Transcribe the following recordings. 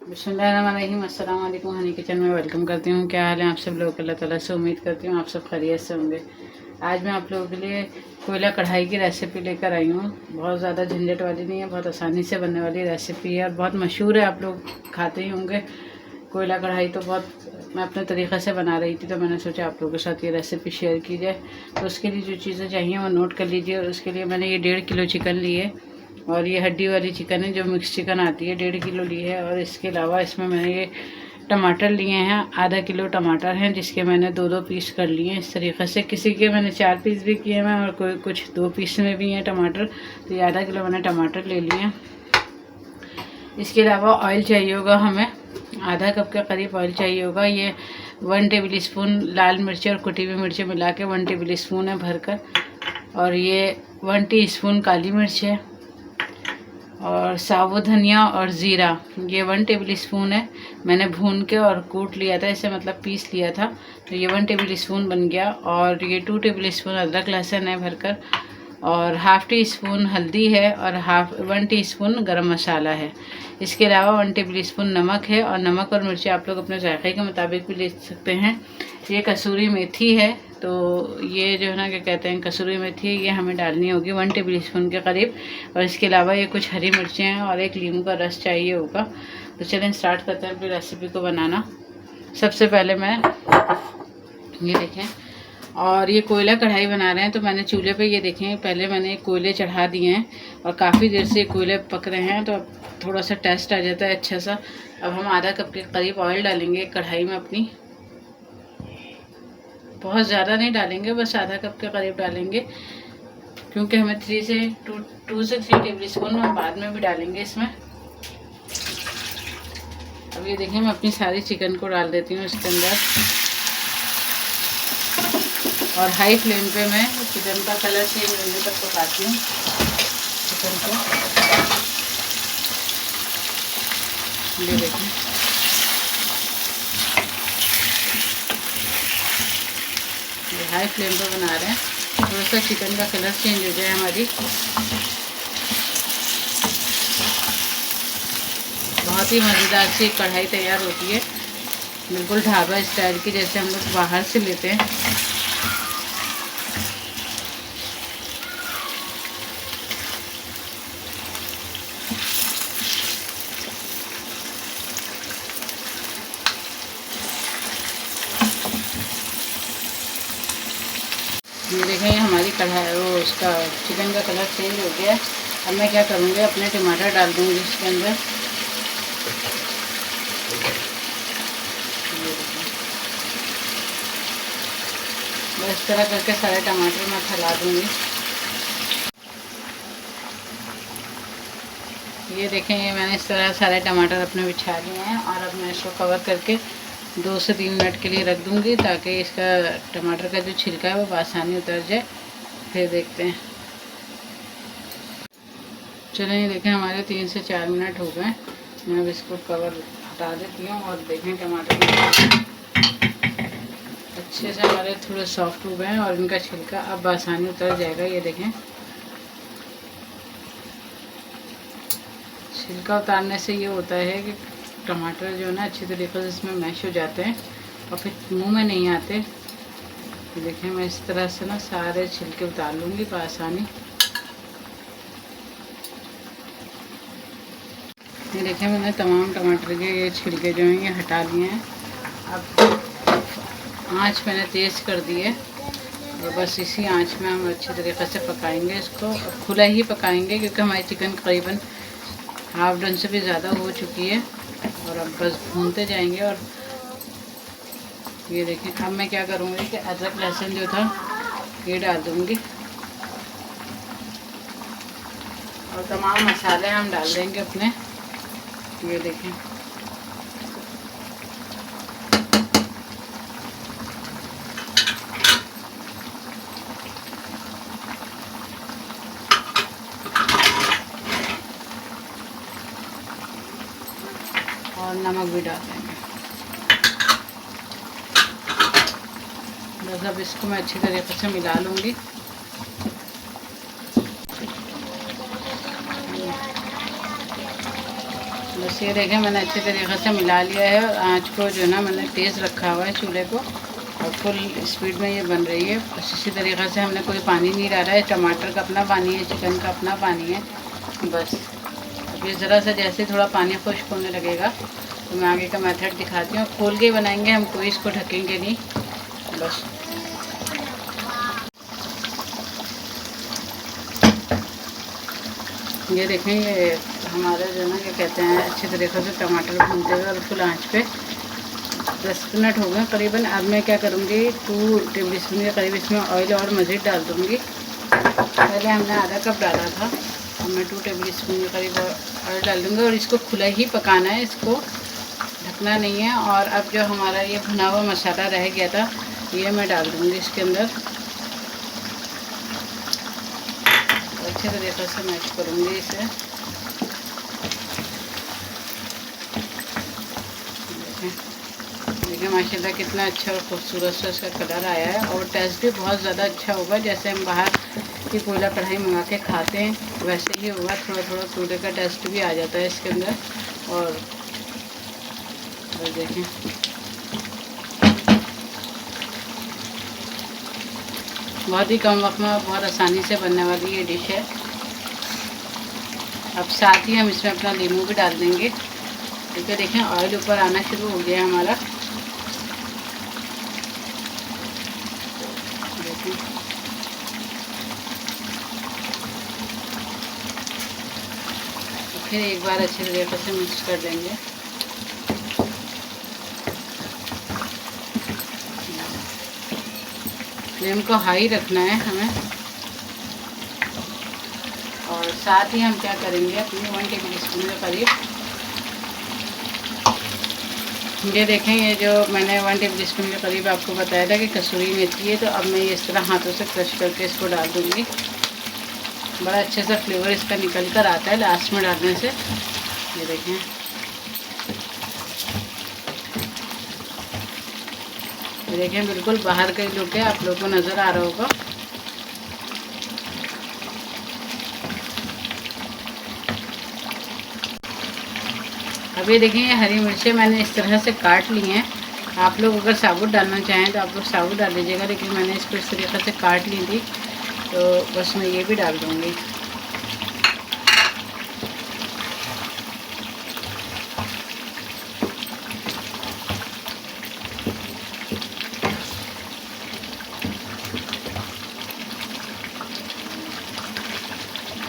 बिस्मिल्लाहिर्रहमानिर्रहीम। अस्सलाम वालेकुम। हनी किचन में वेलकम करती हूँ। क्या हाल है आप सब लोग? अल्लाह ताला से उम्मीद करती हूँ आप सब खैरियत से होंगे। आज मैं आप लोगों के लिए कोयला कढ़ाई की रेसिपी लेकर आई हूँ। बहुत ज़्यादा झंझट वाली नहीं है, बहुत आसानी से बनने वाली रेसिपी है और बहुत मशहूर है, आप लोग खाते ही होंगे। कोयला कढ़ाई तो बहुत मैं अपने तरीक़े से बना रही थी, तो मैंने सोचा आप लोगों के साथ ये रेसिपी शेयर की जाए। तो उसके लिए जो चीज़ें चाहिए वो नोट कर लीजिए। और उसके लिए मैंने ये 1.5 किलो चिकन ली है और ये हड्डी वाली चिकन है, जो मिक्स चिकन आती है, 1.5 किलो ली है। और इसके अलावा इसमें मैंने ये टमाटर लिए हैं, आधा किलो टमाटर हैं, जिसके मैंने 2-2 पीस कर लिए हैं इस तरीक़े से। किसी के मैंने 4 पीस भी किए हैं और कोई कुछ 2 पीस में भी हैं टमाटर। तो ये आधा किलो मैंने टमाटर ले लिए हैं। इसके अलावा ऑयल चाहिए होगा हमें, आधा कप के करीब ऑयल चाहिए होगा। ये 1 टेबल स्पून लाल मिर्च और कुटी हुई मिर्चें मिला के 1 टेबल स्पून है भरकर। और ये 1 टीस्पून काली मिर्च है और साबुत धनिया और ज़ीरा ये 1 टेबल स्पून है। मैंने भून के और कूट लिया था, इसे मतलब पीस लिया था, तो ये 1 टेबल स्पून बन गया। और ये 2 टेबल स्पून अदरक लहसुन है भरकर, और हाफ़ टी स्पून हल्दी है और 1 टीस्पून गरम मसाला है। इसके अलावा 1 टेबल स्पून नमक है, और नमक और मिर्ची आप लोग अपने जायके के मुताबिक भी ले सकते हैं। ये कसूरी मेथी है, तो ये जो है ना क्या कहते हैं कसूरी मेथी, ये हमें डालनी होगी 1 टेबल स्पून के करीब। और इसके अलावा ये कुछ हरी मिर्चें हैं और एक नींबू का रस चाहिए होगा। तो चलें स्टार्ट करते हैं अपनी रेसिपी को बनाना। सबसे पहले मैं ये देखें, और ये कोयला कढ़ाई बना रहे हैं, तो मैंने चूल्हे पे ये देखें पहले मैंने कोयले चढ़ा दिए हैं और काफ़ी देर से कोयले पक रहे हैं, तो अब थोड़ा सा टेस्ट आ जाता है अच्छा सा। अब हम आधा कप के करीब ऑयल डालेंगे कढ़ाई में अपनी, बहुत ज़्यादा नहीं डालेंगे, बस आधा कप के करीब डालेंगे, क्योंकि हमें 2 से 3 टेबल स्पून हम बाद में भी डालेंगे इसमें। अब ये देखें मैं अपनी सारी चिकन को डाल देती हूँ इसके अंदर, और हाई फ्लेम पे मैं चिकन का कलर चेंज होने तक पकाती हूँ चिकन को। ये देखें ये हाई फ्लेम पे बना रहे हैं, थोड़ा सा चिकन का कलर चेंज हो जाए हमारी। बहुत ही मज़ेदार सी कढ़ाई तैयार होती है, बिल्कुल ढाबा स्टाइल की, जैसे हम लोग बाहर से लेते हैं। ये देखें हमारी कढ़ाई वो उसका चिकन का कलर चेंज हो गया है। अब मैं क्या करूँगी, अपने टमाटर डाल दूँगी इसके अंदर। बस इस तरह करके सारे टमाटर मैं फैला दूँगी। ये देखें ये मैंने इस तरह सारे टमाटर अपने बिछा लिए हैं, और अब मैं इसको कवर करके 2 से 3 मिनट के लिए रख दूँगी, ताकि इसका टमाटर का जो छिलका है वो आसानी उतर जाए। फिर देखते हैं। चलें ये देखें हमारे 3 से 4 मिनट हो गए। मैं अब इसको कवर हटा देती हूँ, और देखें टमाटर अच्छे से हमारे थोड़े सॉफ्ट हो गए हैं और इनका छिलका अब आसानी उतर जाएगा। ये देखें छिलका उतारने से ये होता है कि टमाटर जो है ना अच्छी तरीके से इसमें मैश हो जाते हैं और फिर मुंह में नहीं आते। देखें मैं इस तरह से ना सारे छिलके उतार लूँगी आसानी। ये देखें मैंने तमाम टमाटर के ये छिलके जो हैं ये हटा लिए हैं। अब आँच मैंने तेज़ कर दी है, और बस इसी आँच में हम अच्छी तरीके से पकाएंगे इसको। अब खुला ही पकाएंगे, क्योंकि हमारी चिकन तकरीबन हाफ डन से भी ज़्यादा हो चुकी है, और अब बस भूनते जाएंगे। और ये देखें अब मैं क्या करूँगी कि अदरक लहसुन जो था ये डाल दूँगी, और तमाम मसाले हम डाल देंगे अपने। ये देखें और नमक भी डाल देंगे। बस अब इसको मैं अच्छी तरीके से मिला लूँगी। बस बस ये देखें मैंने अच्छे तरीक़े से मिला लिया है और आँच को जो है ना मैंने तेज़ रखा हुआ है चूल्हे को और फुल स्पीड में ये बन रही है। बस इसी तरीक़े से हमने कोई पानी नहीं डाला है, टमाटर का अपना पानी है, चिकन का अपना पानी है। बस अब ये ज़रा सा जैसे थोड़ा पानी खुश्क होने लगेगा तो मैं आगे का मेथड दिखाती हूँ। खोल के बनाएंगे हम, कोई इसको ढकेंगे नहीं। बस ये देखें, ये हमारा जो है ना क्या कहते हैं अच्छे तरीक़े से टमाटर भूनते हुए और फुल आँच पे 10 मिनट हो गए करीबन। अब मैं क्या करूँगी 2 टेबल स्पून के करीब इसमें ऑयल और मज़ीद डाल दूँगी। पहले हमने आधा कप डाला था, अब मैं 2 टेबल स्पून के करीब ऑयल डाल दूँगी और इसको खुला ही पकाना है, इसको ढकना नहीं है। और अब जो हमारा ये भुना हुआ मसाला रह गया था ये मैं डाल दूँगी इसके अंदर, अच्छे तरीक़े से मैश करूँगी इसे। देखिए माशाल्लाह कितना अच्छा और खूबसूरत सा इसका कलर आया है और टेस्ट भी बहुत ज़्यादा अच्छा होगा। जैसे हम बाहर की कोयला कढ़ाई मंगा के खाते हैं वैसे ही होगा, थोड़ा थोड़ा कोयले का टेस्ट भी आ जाता है इसके अंदर। और देखें बहुत ही कम वक्त में बहुत आसानी से बनने वाली ये डिश है। अब साथ ही हम इसमें अपना नींबू भी डाल देंगे। ठीक है, देखें ऑयल ऊपर आना शुरू हो गया है हमारा। देखें फिर एक बार अच्छे तरीके से मिक्स कर देंगे। फ्लेम को हाई रखना है हमें। और साथ ही हम क्या करेंगे अपनी 1 टेबल स्पून के करीब, ये देखें ये जो मैंने 1 टेबल स्पून के करीब आपको बताया था कि कसूरी मेथी है, तो अब मैं ये इस तरह हाथों से क्रश करके इसको डाल दूँगी। बड़ा अच्छे से फ्लेवर इसका निकल कर आता है लास्ट में डालने से। ये देखें बिल्कुल बाहर का लुक है, आप लोगों को नज़र आ रहा होगा। अब ये देखें हरी मिर्चें मैंने इस तरह से काट ली हैं। आप लोग अगर साबुत डालना चाहें तो आप लोग साबुत डाल लीजिएगा, लेकिन मैंने इसको इस तरीके से काट ली थी तो बस मैं ये भी डाल दूँगी।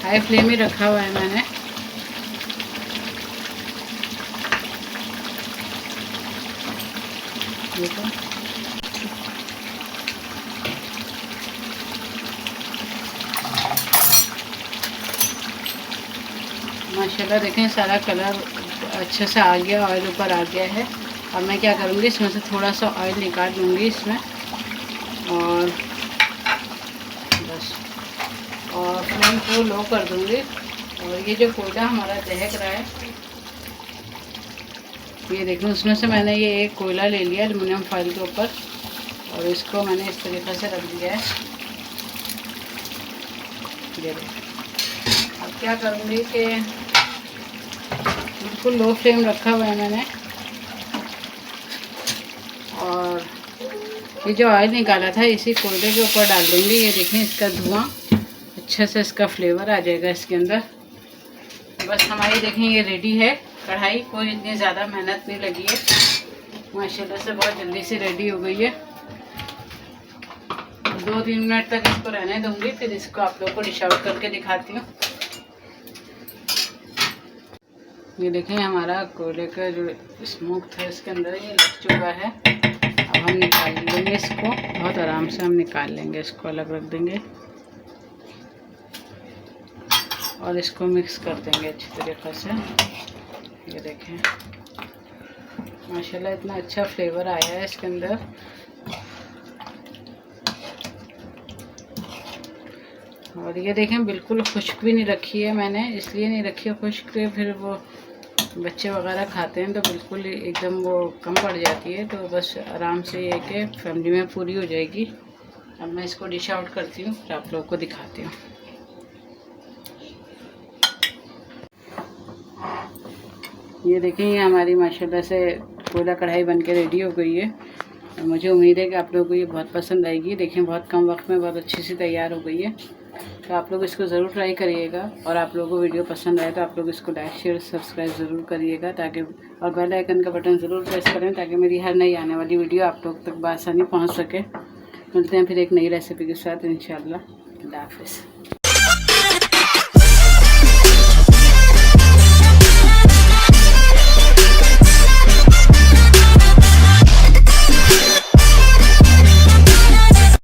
हाई फ्लेम में रखा हुआ है मैंने। देखो माशाल्लाह देखें सारा कलर अच्छे से आ गया, ऑयल ऊपर आ गया है। अब मैं क्या करूँगी इसमें से थोड़ा सा ऑयल निकाल लूँगी इसमें और बस, और फ्लेम को लो कर दूँगी। और ये जो कोयला हमारा दहक रहा है ये देखें, उसमें से मैंने ये एक कोयला ले लिया एल्युमिनियम फॉइल के ऊपर और इसको मैंने इस तरीक़े से रख दिया है। ये देखें अब क्या करूँगी कि बिल्कुल लो फ्लेम रखा हुआ है मैंने और ये जो ऑयल निकाला था इसी कोयले के ऊपर डाल दूँगी। ये देखें इसका धुआं अच्छे से इसका फ्लेवर आ जाएगा इसके अंदर। बस हमारी देखें ये रेडी है कढ़ाई, कोई इतनी ज़्यादा मेहनत नहीं लगी है, माशाल्लाह से बहुत जल्दी से रेडी हो गई है। 2-3 मिनट तक इसको रहने दूँगी, फिर इसको आप लोगों को डिश आउट करके दिखाती हूँ। ये देखें हमारा कोयले का जो स्मोक था इसके अंदर ये लग चुका है। अब हम निकाल लेंगे इसको, बहुत आराम से हम निकाल लेंगे इसको, अलग रख देंगे और इसको मिक्स कर देंगे अच्छी तरीक़े से। ये देखें माशाल्लाह इतना अच्छा फ्लेवर आया है इसके अंदर। और ये देखें बिल्कुल खुश्क भी नहीं रखी है मैंने, इसलिए नहीं रखी है खुश्क के फिर वो बच्चे वगैरह खाते हैं तो बिल्कुल एकदम वो कम पड़ जाती है, तो बस आराम से ये कि फैमिली में पूरी हो जाएगी। अब मैं इसको डिश आउट करती हूँ फिर आप लोगों को दिखाती हूँ। ये देखें, ये हमारी माशाल्लाह से कोयला कढ़ाई बन के रेडी हो गई है। मुझे उम्मीद है कि आप लोगों को ये बहुत पसंद आएगी। देखें, बहुत कम वक्त में बहुत अच्छी सी तैयार हो गई है। तो आप लोग इसको ज़रूर ट्राई करिएगा, और आप लोगों को वीडियो पसंद आए तो आप लोग इसको लाइक शेयर सब्सक्राइब ज़रूर करिएगा, ताकि और बेल आइकन का बटन ज़रूर प्रेस करें ताकि मेरी हर नई आने वाली वीडियो आप लोग तक बआसानी पहुँच सके। मिलते हैं फिर एक नई रेसिपी के साथ इंशाअल्लाह। अल्लाह हाफ़िज़।